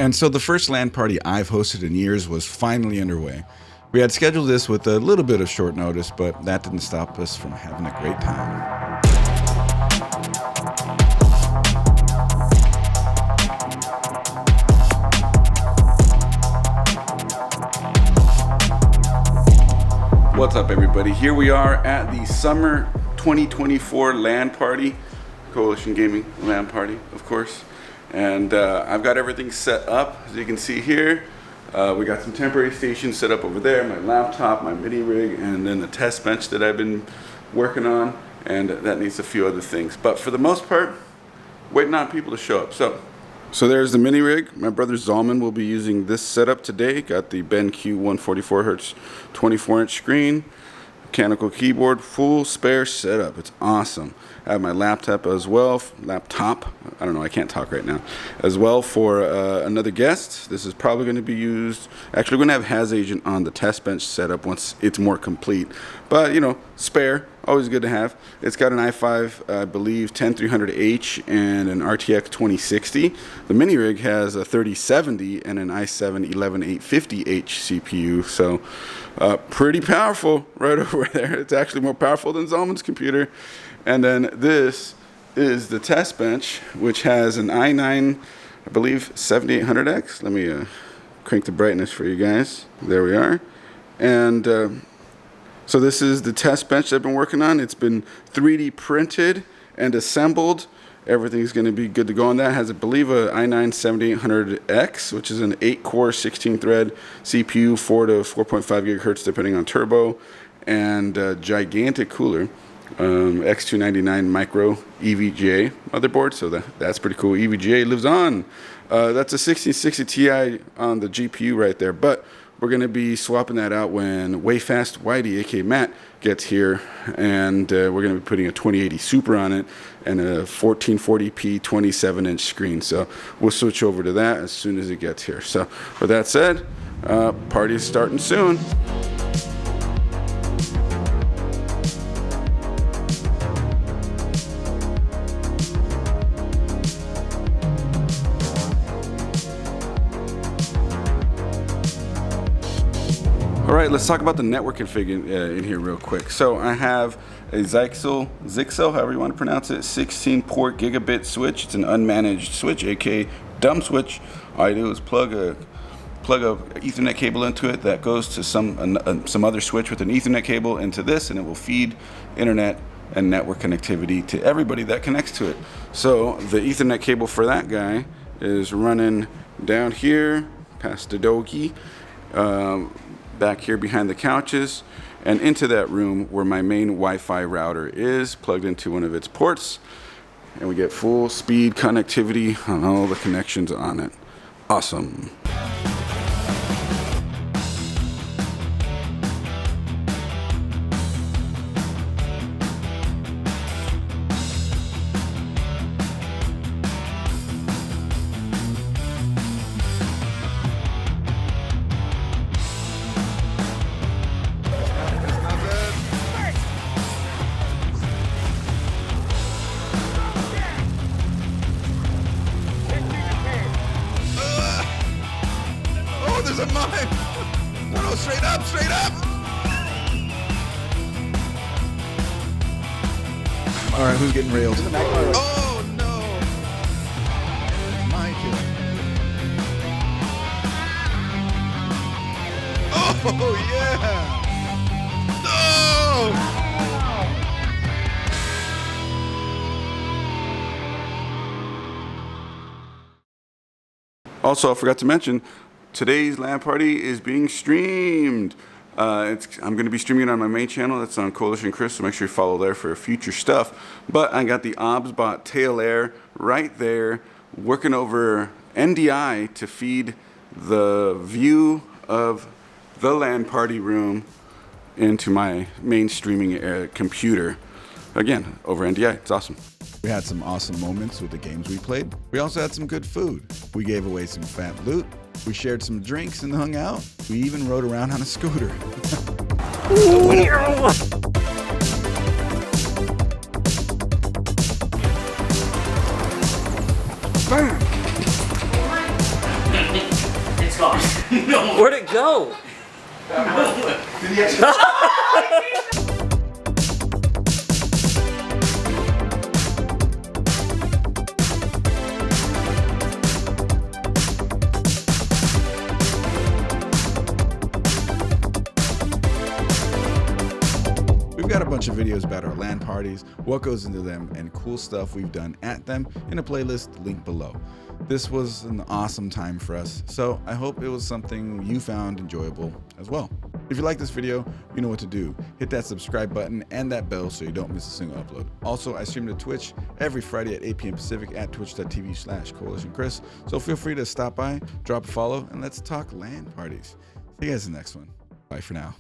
And so the first LAN party I've hosted in years was finally underway. We had scheduled this with a little bit of short notice, but that didn't stop us from having a great time. What's up, everybody? Here we are at the Summer 2024 LAN Party, Coalition Gaming LAN Party, of course. And I've got everything set up, as you can see here. We got some temporary stations set up over there, my laptop, my mini rig, and then the test bench that I've been working on, and that needs a few other things. But for the most part, waiting on people to show up. So there's the mini rig. My brother Zalman will be using this setup today. Got the BenQ 144Hz 24-inch screen, mechanical keyboard, full spare setup. It's awesome. I have my laptop as well, I don't know, I can't talk right now, as well for another guest. This is probably going to be used, actually we're going to have Has Agent on the test bench setup once it's more complete. But, you know, spare, always good to have. It's got an i5, I believe, 10300H and an RTX 2060. The mini rig has a 3070 and an i7 11850H CPU, so pretty powerful right over there. It's actually more powerful than Zalman's computer. And then this is the test bench, which has an i9, I believe, 7800X. Let me crank the brightness for you guys. There we are. And so this is the test bench I've been working on. It's been 3D printed and assembled. Everything's going to be good to go on that. It has, I believe, a i9 7800X, which is an 8-core, 16-thread CPU, 4 to 4.5 gigahertz, depending on turbo, and a gigantic cooler. X299 micro EVGA motherboard, so that's pretty cool. EVGA lives on. That's a 1660 Ti on the GPU right there, but we're going to be swapping that out when Wayfast Whitey, aka Matt, gets here, and we're going to be putting a 2080 Super on it and a 1440p 27-inch screen. So we'll switch over to that as soon as it gets here. So with that said, party is starting soon. All right, let's talk about the network config in here real quick. So I have a Zixel, however you want to pronounce it, 16-port gigabit switch. It's an unmanaged switch, aka dumb switch. All I do is plug a Ethernet cable into it that goes to some other switch with an Ethernet cable into this, and it will feed internet and network connectivity to everybody that connects to it. So the Ethernet cable for that guy is running down here past the doggy, back here behind the couches, and into that room where my main Wi-Fi router is plugged into one of its ports, and we get full speed connectivity on all the connections on it. Awesome. There's a mine! No, straight up, straight up! All right, who's getting railed? Oh, no! Mine here. Oh, yeah! No! Also, I forgot to mention, today's LAN party is being streamed. I'm going to be streaming it on my main channel. That's on Coalition Chris, so make sure you follow there for future stuff. But I got the OBSBot tail air right there, working over NDI to feed the view of the LAN party room into my main streaming computer. Again, over NDI. It's awesome. We had some awesome moments with the games we played. We also had some good food. We gave away some fat loot. We shared some drinks and hung out. We even rode around on a scooter. Where'd it go? Did he actually? We've got a bunch of videos about our LAN parties, what goes into them, and cool stuff we've done at them in a playlist linked below. This was an awesome time for us, so I hope it was something you found enjoyable as well. If you like this video, you know what to do. Hit that subscribe button and that bell so you don't miss a single upload. Also, I stream to Twitch every Friday at 8 p.m. Pacific at twitch.tv/CoalitionChris, so feel free to stop by, drop a follow, and let's talk LAN parties. See you guys in the next one. Bye for now.